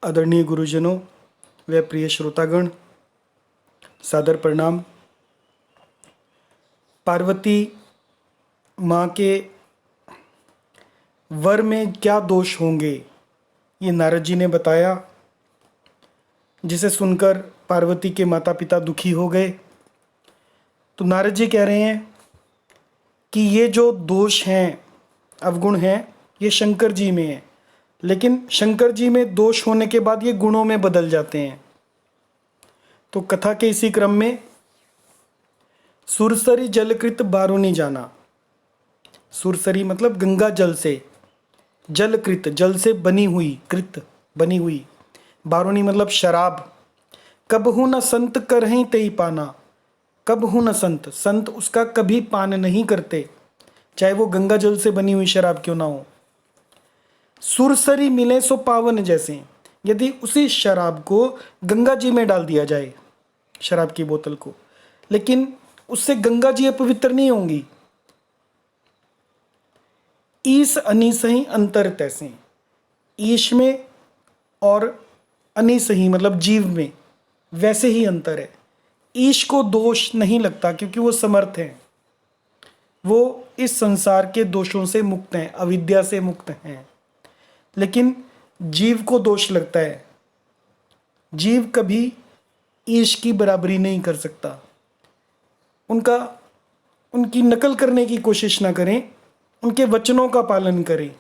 आदरणीय गुरुजनों व प्रिय श्रोतागण, सादर प्रणाम। पार्वती माँ के वर में क्या दोष होंगे, ये नारद जी ने बताया, जिसे सुनकर पार्वती के माता पिता दुखी हो गए। तो नारद जी कह रहे हैं कि ये जो दोष हैं, अवगुण हैं, ये शंकर जी में है, लेकिन शंकर जी में दोष होने के बाद ये गुणों में बदल जाते हैं। तो कथा के इसी क्रम में सुरसरी जलकृत बारुनी जाना। सुरसरी मतलब गंगा जल से, जलकृत जल से बनी हुई, कृत बनी हुई, बारुनी मतलब शराब। कबहु न संत करहीं तेई पाना। कबहु न संत, संत उसका कभी पान नहीं करते, चाहे वो गंगा जल से बनी हुई शराब क्यों ना हो। सुरसरी मिले सो पावन जैसे, यदि उसी शराब को गंगा जी में डाल दिया जाए, शराब की बोतल को, लेकिन उससे गंगा जी अपवित्र नहीं होंगी। ईस अनीस ही अंतर तैसे, ईश में और अनीस ही मतलब जीव में वैसे ही अंतर है। ईश को दोष नहीं लगता क्योंकि वो समर्थ हैं, वो इस संसार के दोषों से मुक्त हैं, अविद्या से मुक्त हैं। लेकिन जीव को दोष लगता है। जीव कभी ईश की बराबरी नहीं कर सकता। उनकी नकल करने की कोशिश ना करें, उनके वचनों का पालन करें।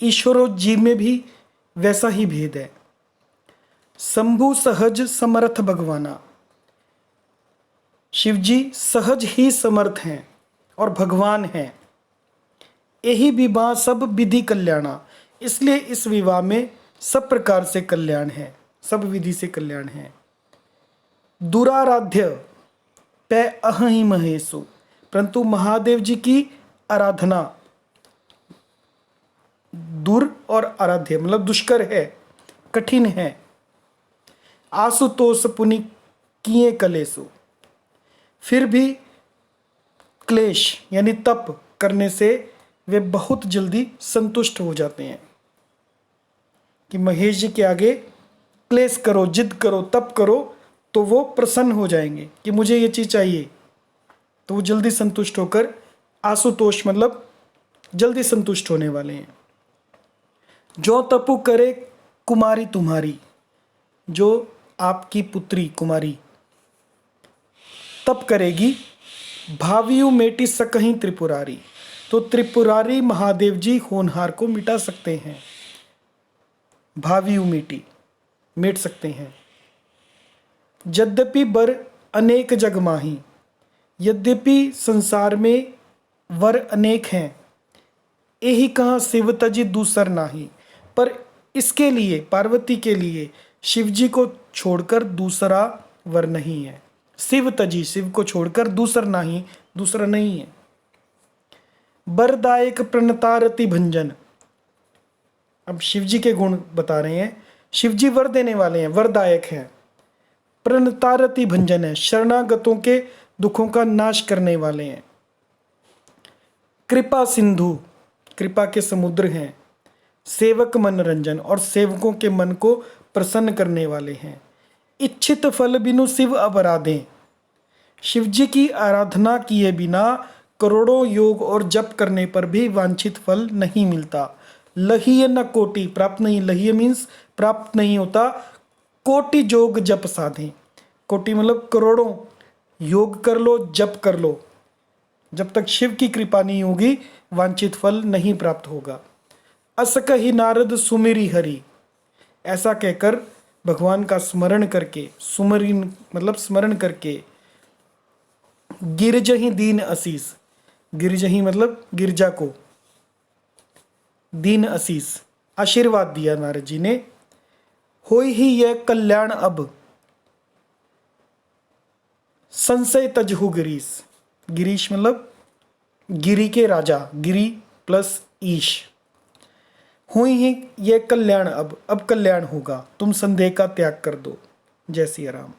ईश्वर और जीव में भी वैसा ही भेद है। शंभु सहज समर्थ भगवाना, शिव जी सहज ही समर्थ हैं और भगवान हैं। यही विवाह सब विधि कल्याणा, इसलिए इस विवाह में सब प्रकार से कल्याण है, सब विधि से कल्याण है। दुराराध्य पै अहि महेशु, परंतु महादेव जी की आराधना दूर और आराध्य मतलब दुष्कर है, कठिन है। आशुतोष पुनि किए कलेसु, फिर भी क्लेश यानी तप करने से वे बहुत जल्दी संतुष्ट हो जाते हैं। कि महेश जी के आगे क्लेश करो, जिद करो, तप करो, तो वो प्रसन्न हो जाएंगे कि मुझे ये चीज़ चाहिए, तो वो जल्दी संतुष्ट होकर, आशुतोष मतलब जल्दी संतुष्ट होने वाले हैं। जो तपु करे कुमारी तुम्हारी, जो आपकी पुत्री कुमारी तप करेगी, भावियु मेटी सकहीं त्रिपुरारी, तो त्रिपुरारी महादेव जी होनहार को मिटा सकते हैं। भावियु मेटी मिट सकते हैं। यद्यपि वर अनेक जग माही, यद्यपि संसार में वर अनेक हैं, यही कहाँ शिव तजी दूसर नाही, पर इसके लिए, पार्वती के लिए शिव जी को छोड़कर दूसरा वर नहीं है। शिव तजी, शिव को छोड़कर दूसर नाही, दूसरा नहीं है। वरदायक प्रणतारति भंजन, अब शिव जी के गुण बता रहे हैं। शिव जी वर देने वाले हैं, वरदायक हैं। प्रणतारति भंजन है, शरणागतों के दुखों का नाश करने वाले हैं। कृपा सिंधु, कृपा के समुद्र हैं। सेवक मनोरंजन, और सेवकों के मन को प्रसन्न करने वाले हैं। इच्छित फल बिनु शिव अपराधें, शिव जी की आराधना किए बिना करोड़ों योग और जप करने पर भी वांछित फल नहीं मिलता। लहिय न कोटि, प्राप्त नहीं, लहिय मीन्स प्राप्त नहीं होता। कोटि जोग जप साधें, कोटि मतलब करोड़ों योग कर लो, जप कर लो, जब तक शिव की कृपा नहीं होगी वांछित फल नहीं प्राप्त होगा। अस कहि नारद सुमिरी हरि, ऐसा कहकर भगवान का स्मरण करके, सुमरिन मतलब स्मरण करके, गिरजहि दीन असीस, गिरजहि मतलब गिरजा को, दीन असीस आशीर्वाद दिया नारद जी ने। होई ही यह कल्याण अब, संशय तजहु गिरीश, गिरीश मतलब गिरी के राजा, गिरी प्लस ईश। हुई ही यह कल्याण अब कल्याण होगा, तुम संदेह का त्याग कर दो। जय सिया राम।